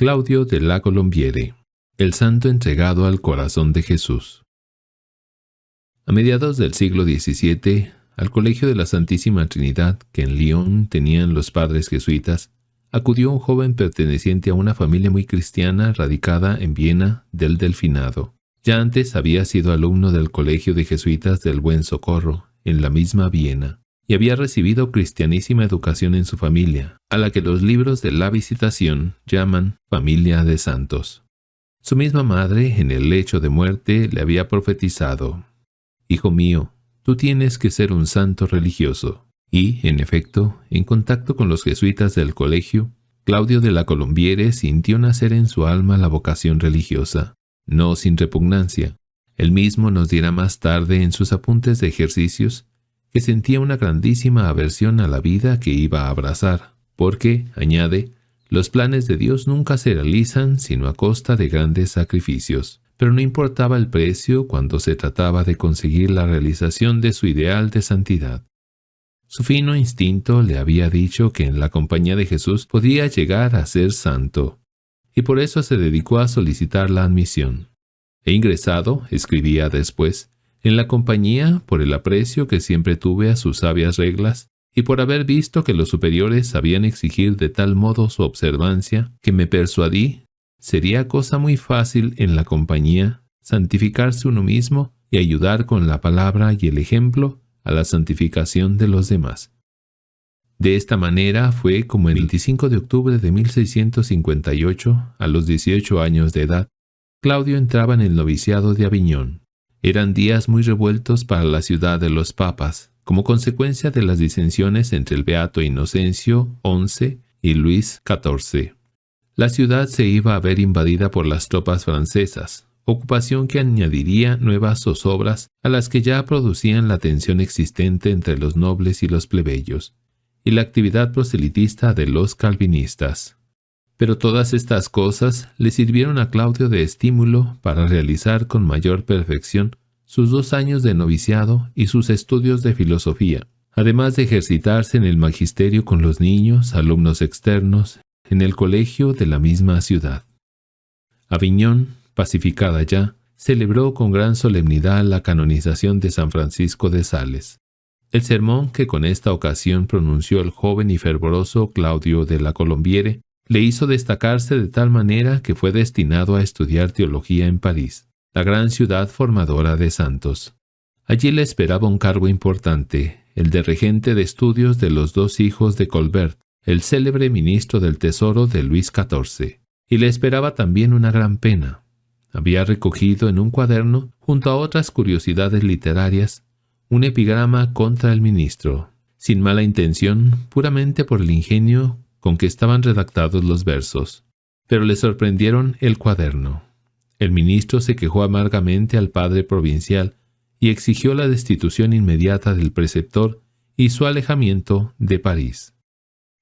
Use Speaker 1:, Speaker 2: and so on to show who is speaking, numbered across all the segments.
Speaker 1: Claudio de la Colombiere, el santo entregado al corazón de Jesús. A mediados del siglo XVII, al Colegio de la Santísima Trinidad, que en Lyon tenían los padres jesuitas, acudió un joven perteneciente a una familia muy cristiana radicada en Viena del Delfinado. Ya antes había sido alumno del Colegio de Jesuitas del Buen Socorro, en la misma Viena, y había recibido cristianísima educación en su familia, a la que los libros de la Visitación llaman familia de santos. Su misma madre, en el lecho de muerte, le había profetizado: «Hijo mío, tú tienes que ser un santo religioso». Y, en efecto, en contacto con los jesuitas del colegio, Claudio de la Colombiere sintió nacer en su alma la vocación religiosa, no sin repugnancia. Él mismo nos dirá más tarde en sus apuntes de ejercicios que sentía una grandísima aversión a la vida que iba a abrazar, porque, añade, los planes de Dios nunca se realizan sino a costa de grandes sacrificios, pero no importaba el precio cuando se trataba de conseguir la realización de su ideal de santidad. Su fino instinto le había dicho que en la compañía de Jesús podía llegar a ser santo, y por eso se dedicó a solicitar la admisión. He ingresado, escribía después, en la compañía por el aprecio que siempre tuve a sus sabias reglas y por haber visto que los superiores sabían exigir de tal modo su observancia que me persuadí sería cosa muy fácil en la compañía santificarse uno mismo y ayudar con la palabra y el ejemplo a la santificación de los demás. De esta manera fue como el 25 de octubre de 1658, a los 18 años de edad, Claudio entraba en el noviciado de Aviñón. Eran días muy revueltos para la ciudad de los papas, como consecuencia de las disensiones entre el beato Inocencio XI y Luis XIV. La ciudad se iba a ver invadida por las tropas francesas, ocupación que añadiría nuevas zozobras a las que ya producían la tensión existente entre los nobles y los plebeyos, y la actividad proselitista de los calvinistas. Pero todas estas cosas le sirvieron a Claudio de estímulo para realizar con mayor perfección sus 2 años de noviciado y sus estudios de filosofía, además de ejercitarse en el magisterio con los niños, alumnos externos, en el colegio de la misma ciudad. Aviñón, pacificada ya, celebró con gran solemnidad la canonización de San Francisco de Sales. El sermón que con esta ocasión pronunció el joven y fervoroso Claudio de la Colombiere le hizo destacarse de tal manera que fue destinado a estudiar teología en París, la gran ciudad formadora de santos. Allí le esperaba un cargo importante, el de regente de estudios de los 2 hijos de Colbert, el célebre ministro del Tesoro de Luis XIV, y le esperaba también una gran pena. Había recogido en un cuaderno, junto a otras curiosidades literarias, un epigrama contra el ministro, sin mala intención, puramente por el ingenio con que estaban redactados los versos, pero le sorprendieron el cuaderno. El ministro se quejó amargamente al padre provincial y exigió la destitución inmediata del preceptor y su alejamiento de París.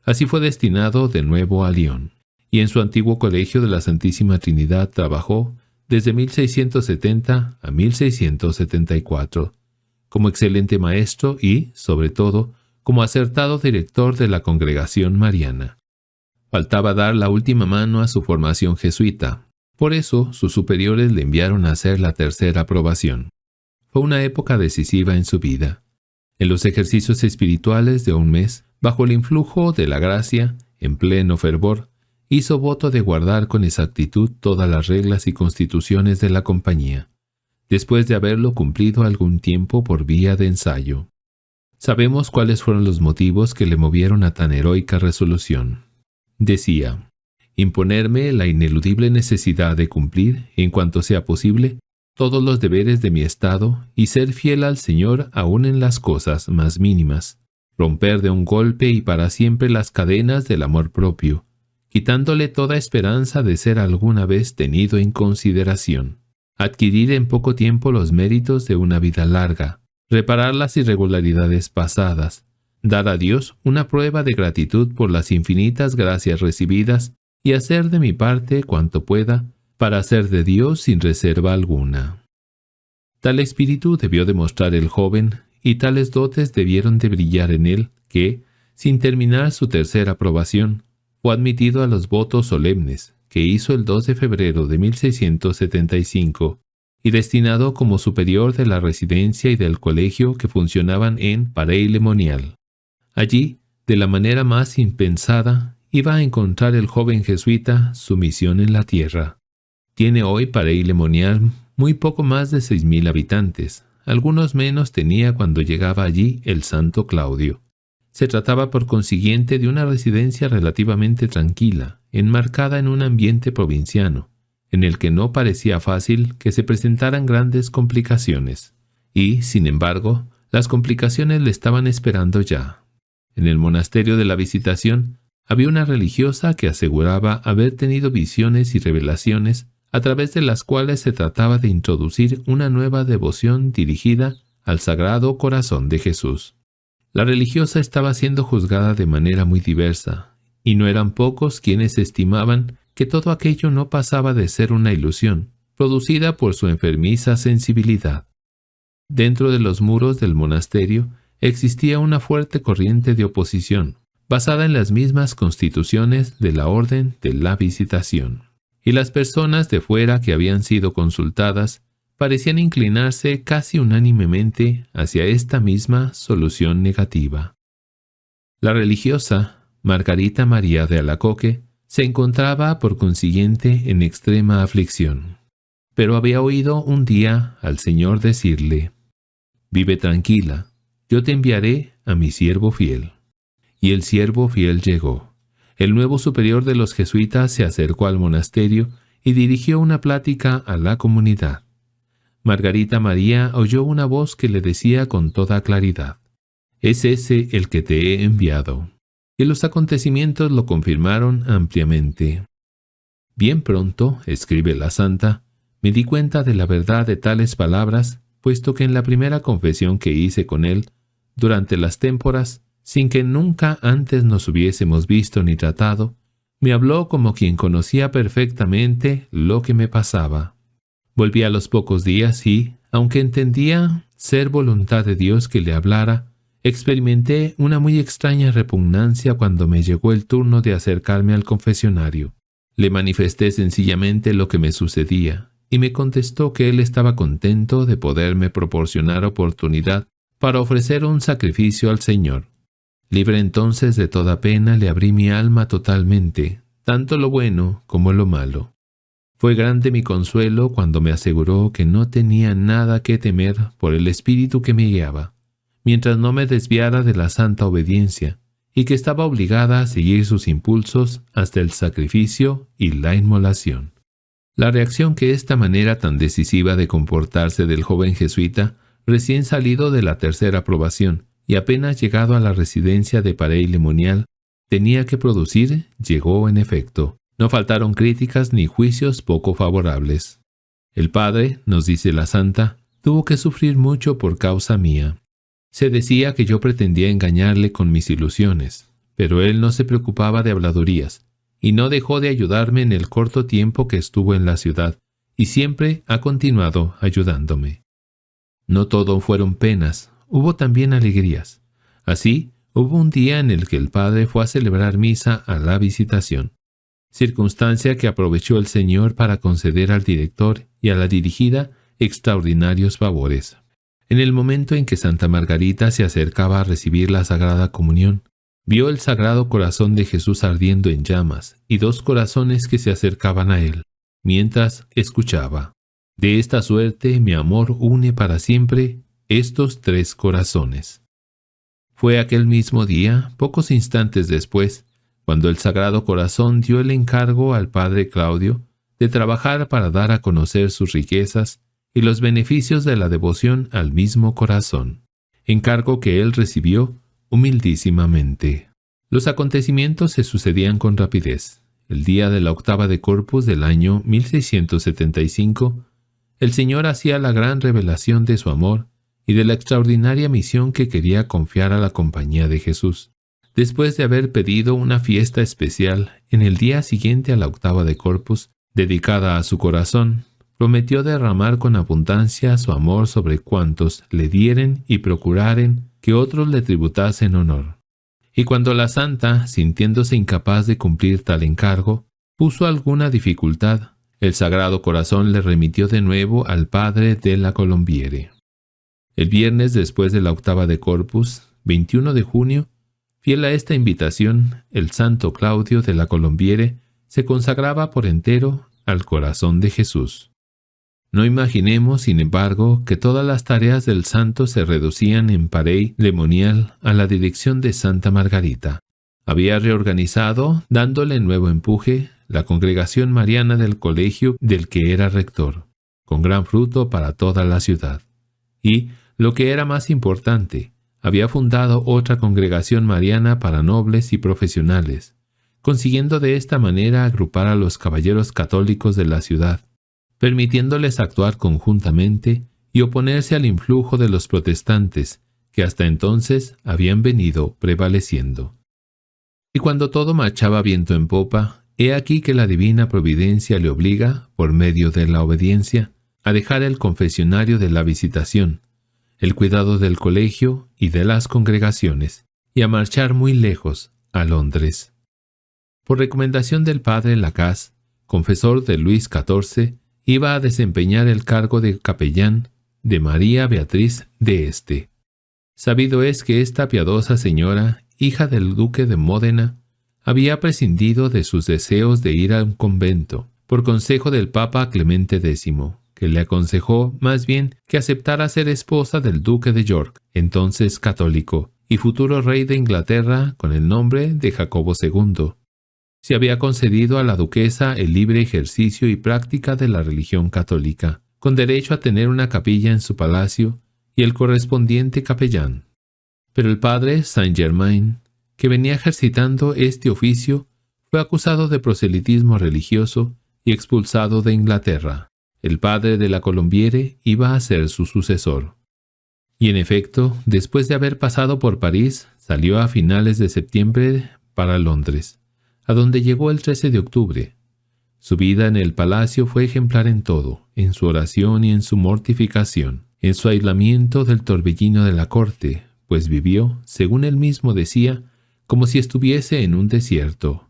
Speaker 1: Así fue destinado de nuevo a Lyon, y en su antiguo colegio de la Santísima Trinidad trabajó desde 1670 a 1674, como excelente maestro y, sobre todo, como acertado director de la congregación mariana. Faltaba dar la última mano a su formación jesuita. Por eso, sus superiores le enviaron a hacer la 3ª aprobación. Fue una época decisiva en su vida. En los ejercicios espirituales de un mes, bajo el influjo de la gracia, en pleno fervor, hizo voto de guardar con exactitud todas las reglas y constituciones de la compañía, después de haberlo cumplido algún tiempo por vía de ensayo. Sabemos cuáles fueron los motivos que le movieron a tan heroica resolución. Decía: imponerme la ineludible necesidad de cumplir, en cuanto sea posible, todos los deberes de mi estado y ser fiel al Señor aun en las cosas más mínimas, romper de un golpe y para siempre las cadenas del amor propio, quitándole toda esperanza de ser alguna vez tenido en consideración, adquirir en poco tiempo los méritos de una vida larga, reparar las irregularidades pasadas, dar a Dios una prueba de gratitud por las infinitas gracias recibidas y hacer de mi parte cuanto pueda para hacer de Dios sin reserva alguna. Tal espíritu debió demostrar el joven y tales dotes debieron de brillar en él que, sin terminar su 3ª aprobación, fue admitido a los votos solemnes que hizo el 2 de febrero de 1675 y destinado como superior de la residencia y del colegio que funcionaban en Paray-le-Monial. Allí, de la manera más impensada, iba a encontrar el joven jesuita su misión en la tierra. Tiene hoy Paray-le-Monial muy poco más de 6.000 habitantes. Algunos menos tenía cuando llegaba allí el santo Claudio. Se trataba por consiguiente de una residencia relativamente tranquila, enmarcada en un ambiente provinciano, en el que no parecía fácil que se presentaran grandes complicaciones. Y, sin embargo, las complicaciones le estaban esperando ya. En el monasterio de la Visitación había una religiosa que aseguraba haber tenido visiones y revelaciones a través de las cuales se trataba de introducir una nueva devoción dirigida al Sagrado Corazón de Jesús. La religiosa estaba siendo juzgada de manera muy diversa, y no eran pocos quienes estimaban que todo aquello no pasaba de ser una ilusión, producida por su enfermiza sensibilidad. Dentro de los muros del monasterio existía una fuerte corriente de oposición, basada en las mismas constituciones de la Orden de la Visitación. Y las personas de fuera que habían sido consultadas parecían inclinarse casi unánimemente hacia esta misma solución negativa. La religiosa, Margarita María de Alacoque, se encontraba por consiguiente en extrema aflicción, pero había oído un día al Señor decirle: «Vive tranquila, yo te enviaré a mi siervo fiel». Y el siervo fiel llegó. El nuevo superior de los jesuitas se acercó al monasterio y dirigió una plática a la comunidad. Margarita María oyó una voz que le decía con toda claridad: «Es ese el que te he enviado». Y los acontecimientos lo confirmaron ampliamente. «Bien pronto», escribe la santa, «me di cuenta de la verdad de tales palabras, puesto que en la primera confesión que hice con él, durante las témporas, sin que nunca antes nos hubiésemos visto ni tratado, me habló como quien conocía perfectamente lo que me pasaba. Volví a los pocos días y, aunque entendía ser voluntad de Dios que le hablara, experimenté una muy extraña repugnancia cuando me llegó el turno de acercarme al confesionario. Le manifesté sencillamente lo que me sucedía, y me contestó que él estaba contento de poderme proporcionar oportunidad para ofrecer un sacrificio al Señor. Libre entonces de toda pena, le abrí mi alma totalmente, tanto lo bueno como lo malo. Fue grande mi consuelo cuando me aseguró que no tenía nada que temer por el espíritu que me guiaba, mientras no me desviara de la santa obediencia, y que estaba obligada a seguir sus impulsos hasta el sacrificio y la inmolación. La reacción que esta manera tan decisiva de comportarse del joven jesuita, recién salido de la tercera aprobación y apenas llegado a la residencia de Paray-le-Monial, tenía que producir, llegó en efecto. No faltaron críticas ni juicios poco favorables. El padre, nos dice la santa, tuvo que sufrir mucho por causa mía. Se decía que yo pretendía engañarle con mis ilusiones, pero él no se preocupaba de habladurías, y no dejó de ayudarme en el corto tiempo que estuvo en la ciudad, y siempre ha continuado ayudándome. No todo fueron penas, hubo también alegrías. Así, hubo un día en el que el padre fue a celebrar misa a la Visitación, circunstancia que aprovechó el Señor para conceder al director y a la dirigida extraordinarios favores. En el momento en que Santa Margarita se acercaba a recibir la Sagrada Comunión, vio el Sagrado Corazón de Jesús ardiendo en llamas y dos corazones que se acercaban a él, mientras escuchaba: «De esta suerte mi amor une para siempre estos tres corazones». Fue aquel mismo día, pocos instantes después, cuando el Sagrado Corazón dio el encargo al padre Claudio de trabajar para dar a conocer sus riquezas y los beneficios de la devoción al mismo corazón, encargo que él recibió humildísimamente. Los acontecimientos se sucedían con rapidez. El día de la octava de Corpus del año 1675, el Señor hacía la gran revelación de su amor y de la extraordinaria misión que quería confiar a la Compañía de Jesús. Después de haber pedido una fiesta especial en el día siguiente a la octava de Corpus, dedicada a su corazón, prometió derramar con abundancia su amor sobre cuantos le dieren y procuraren que otros le tributasen honor. Y cuando la santa, sintiéndose incapaz de cumplir tal encargo, puso alguna dificultad, el Sagrado Corazón le remitió de nuevo al padre de la Colombiere. El viernes después de la octava de Corpus, 21 de junio, fiel a esta invitación, el santo Claudio de la Colombiere se consagraba por entero al corazón de Jesús. No imaginemos, sin embargo, que todas las tareas del santo se reducían en parey lemonial a la dirección de Santa Margarita. Había reorganizado, dándole nuevo empuje, la congregación mariana del colegio del que era rector, con gran fruto para toda la ciudad. Y, lo que era más importante, había fundado otra congregación mariana para nobles y profesionales, consiguiendo de esta manera agrupar a los caballeros católicos de la ciudad, permitiéndoles actuar conjuntamente y oponerse al influjo de los protestantes que hasta entonces habían venido prevaleciendo. Y cuando todo marchaba viento en popa, he aquí que la divina providencia le obliga, por medio de la obediencia, a dejar el confesionario de la Visitación, el cuidado del colegio y de las congregaciones, y a marchar muy lejos, a Londres. Por recomendación del padre Lacaze, confesor de Luis XIV, iba a desempeñar el cargo de capellán de María Beatriz de Este. Sabido es que esta piadosa señora, hija del duque de Módena, había prescindido de sus deseos de ir a un convento, por consejo del Papa Clemente X, que le aconsejó más bien que aceptara ser esposa del duque de York, entonces católico, y futuro rey de Inglaterra con el nombre de Jacobo II. Se había concedido a la duquesa el libre ejercicio y práctica de la religión católica, con derecho a tener una capilla en su palacio y el correspondiente capellán. Pero el padre Saint-Germain, que venía ejercitando este oficio, fue acusado de proselitismo religioso y expulsado de Inglaterra. El padre de la Colombiere iba a ser su sucesor. Y en efecto, después de haber pasado por París, salió a finales de septiembre para Londres, a donde llegó el 13 de octubre. Su vida en el palacio fue ejemplar en todo, en su oración y en su mortificación, en su aislamiento del torbellino de la corte, pues vivió, según él mismo decía, como si estuviese en un desierto.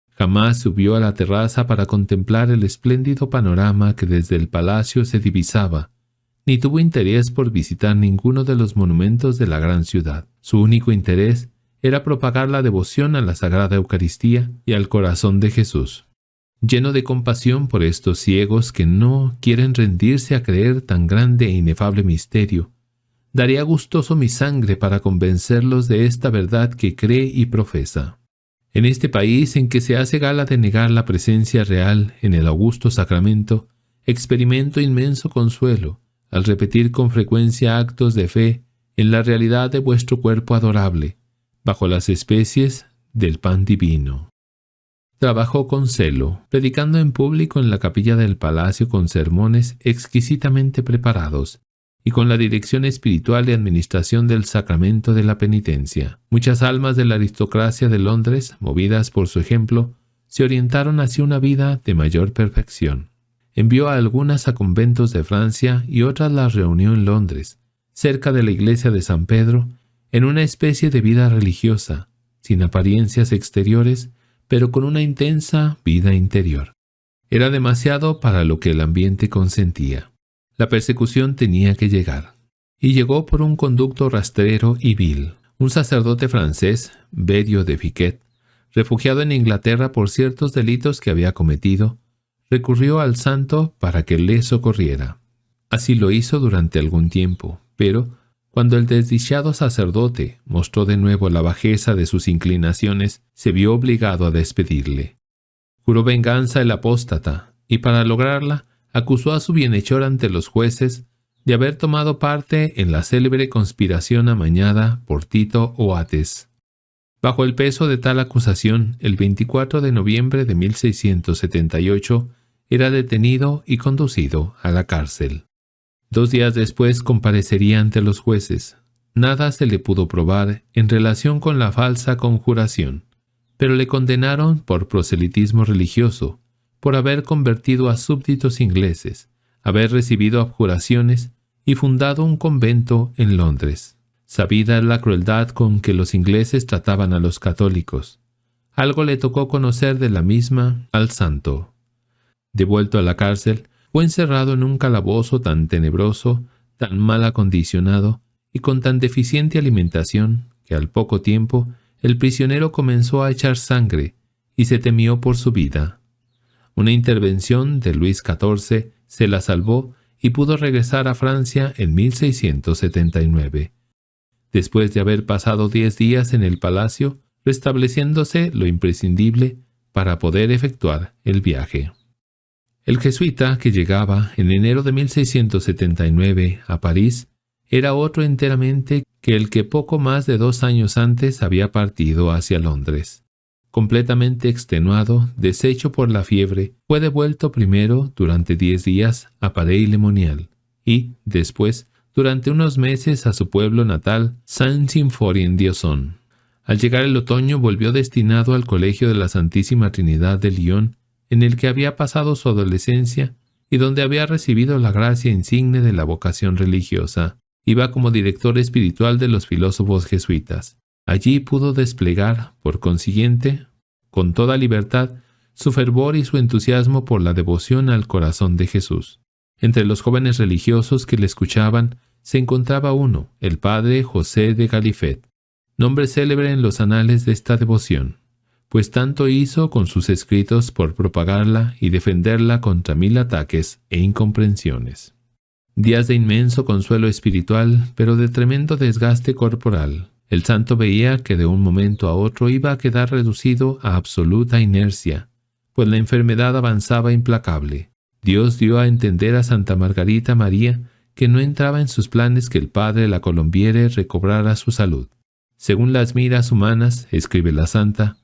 Speaker 1: Jamás subió a la terraza para contemplar el espléndido panorama que desde el palacio se divisaba, ni tuvo interés por visitar ninguno de los monumentos de la gran ciudad. Su único interés era propagar la devoción a la Sagrada Eucaristía y al corazón de Jesús. Lleno de compasión por estos ciegos que no quieren rendirse a creer tan grande e inefable misterio, daría gustoso mi sangre para convencerlos de esta verdad que cree y profesa. En este país en que se hace gala de negar la presencia real en el augusto sacramento, experimento inmenso consuelo al repetir con frecuencia actos de fe en la realidad de vuestro cuerpo adorable, bajo las especies del pan divino. Trabajó con celo, predicando en público en la capilla del palacio con sermones exquisitamente preparados, y con la dirección espiritual y administración del sacramento de la penitencia. Muchas almas de la aristocracia de Londres, movidas por su ejemplo, se orientaron hacia una vida de mayor perfección. Envió a algunas a conventos de Francia y otras las reunió en Londres, cerca de la iglesia de San Pedro, en una especie de vida religiosa, sin apariencias exteriores, pero con una intensa vida interior. Era demasiado para lo que el ambiente consentía. La persecución tenía que llegar, y llegó por un conducto rastrero y vil. Un sacerdote francés, Bedio de Fiquet, refugiado en Inglaterra por ciertos delitos que había cometido, recurrió al santo para que le socorriera. Así lo hizo durante algún tiempo, pero cuando el desdichado sacerdote mostró de nuevo la bajeza de sus inclinaciones, se vio obligado a despedirle. Juró venganza el apóstata, y para lograrla, acusó a su bienhechor ante los jueces de haber tomado parte en la célebre conspiración amañada por Tito Oates. Bajo el peso de tal acusación, el 24 de noviembre de 1678 era detenido y conducido a la cárcel. 2 días después comparecería ante los jueces. Nada se le pudo probar en relación con la falsa conjuración, pero le condenaron por proselitismo religioso, por haber convertido a súbditos ingleses, haber recibido abjuraciones y fundado un convento en Londres. Sabida la crueldad con que los ingleses trataban a los católicos, algo le tocó conocer de la misma al santo. Devuelto a la cárcel, fue encerrado en un calabozo tan tenebroso, tan mal acondicionado y con tan deficiente alimentación que al poco tiempo el prisionero comenzó a echar sangre y se temió por su vida. Una intervención de Luis XIV se la salvó y pudo regresar a Francia en 1679. Después de haber pasado 10 días en el palacio, restableciéndose lo imprescindible para poder efectuar el viaje. El jesuita que llegaba en enero de 1679 a París era otro enteramente que el que poco más de 2 años antes había partido hacia Londres. Completamente extenuado, deshecho por la fiebre, fue devuelto primero durante 10 días a Paray-le-Monial y, después, durante unos meses a su pueblo natal, Saint-Symphorien-d'Auxonne. Al llegar el otoño volvió destinado al Colegio de la Santísima Trinidad de Lyon, en el que había pasado su adolescencia y donde había recibido la gracia insigne de la vocación religiosa. Iba como director espiritual de los filósofos jesuitas. Allí pudo desplegar, por consiguiente, con toda libertad, su fervor y su entusiasmo por la devoción al corazón de Jesús. Entre los jóvenes religiosos que le escuchaban se encontraba uno, el padre José de Galifet, nombre célebre en los anales de esta devoción, pues tanto hizo con sus escritos por propagarla y defenderla contra 1000 ataques e incomprensiones. Días de inmenso consuelo espiritual, pero de tremendo desgaste corporal. El santo veía que de un momento a otro iba a quedar reducido a absoluta inercia, pues la enfermedad avanzaba implacable. Dios dio a entender a Santa Margarita María que no entraba en sus planes que el padre La Colombiere recobrara su salud. Según las miras humanas, escribe la santa,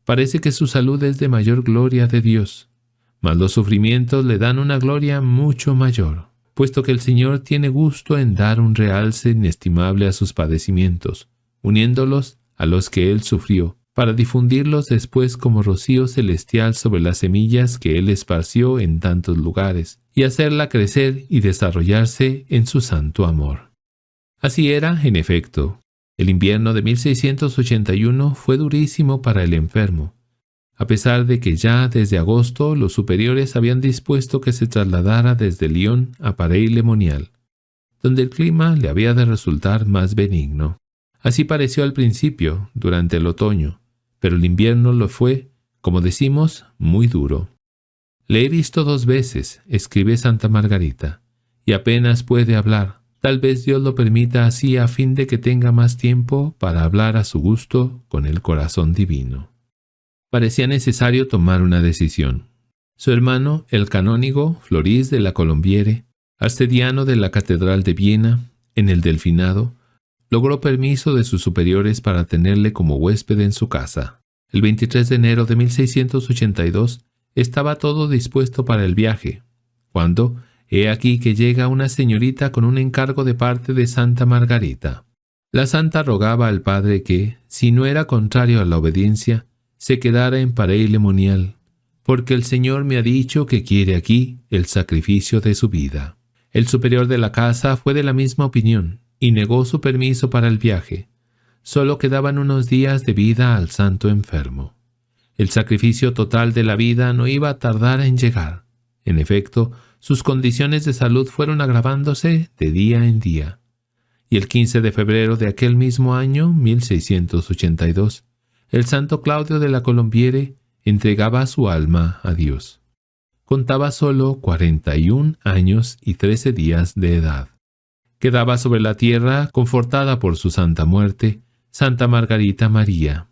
Speaker 1: parece que su salud es de mayor gloria de Dios, mas los sufrimientos le dan una gloria mucho mayor, puesto que el Señor tiene gusto en dar un realce inestimable a sus padecimientos, uniéndolos a los que Él sufrió, para difundirlos después como rocío celestial sobre las semillas que Él esparció en tantos lugares, y hacerla crecer y desarrollarse en su santo amor. Así era, en efecto. El invierno de 1681 fue durísimo para el enfermo, a pesar de que ya desde agosto los superiores habían dispuesto que se trasladara desde Lyon a Paray-le-Monial, donde el clima le había de resultar más benigno. Así pareció al principio, durante el otoño, pero el invierno lo fue, como decimos, muy duro. Le he visto 2 veces, escribe Santa Margarita, y apenas puede hablar. Tal vez Dios lo permita así a fin de que tenga más tiempo para hablar a su gusto con el corazón divino. Parecía necesario tomar una decisión. Su hermano, el canónigo Floris de la Colombiere, arcediano de la Catedral de Viena, en el Delfinado, logró permiso de sus superiores para tenerle como huésped en su casa. El 23 de enero de 1682 estaba todo dispuesto para el viaje, cuando he aquí que llega una señorita con un encargo de parte de Santa Margarita. La santa rogaba al padre que, si no era contrario a la obediencia, se quedara en Paray-le-Monial, porque el Señor me ha dicho que quiere aquí el sacrificio de su vida. El superior de la casa fue de la misma opinión y negó su permiso para el viaje. Solo quedaban unos días de vida al santo enfermo. El sacrificio total de la vida no iba a tardar en llegar. En efecto, sus condiciones de salud fueron agravándose de día en día. Y el 15 de febrero de aquel mismo año, 1682, el santo Claudio de la Colombiere entregaba su alma a Dios. Contaba solo 41 años y 13 días de edad. Quedaba sobre la tierra, confortada por su santa muerte, Santa Margarita María.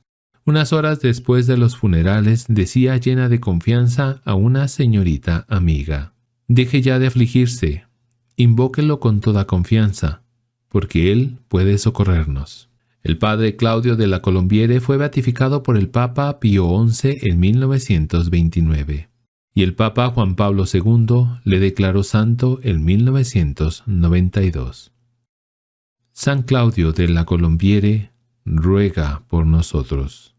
Speaker 1: Unas horas después de los funerales decía llena de confianza a una señorita amiga: «Deje ya de afligirse, invóquelo con toda confianza, porque Él puede socorrernos». El padre Claudio de la Colombiere fue beatificado por el Papa Pío XI en 1929, y el Papa Juan Pablo II le declaró santo en 1992. San Claudio de la Colombiere ruega por nosotros.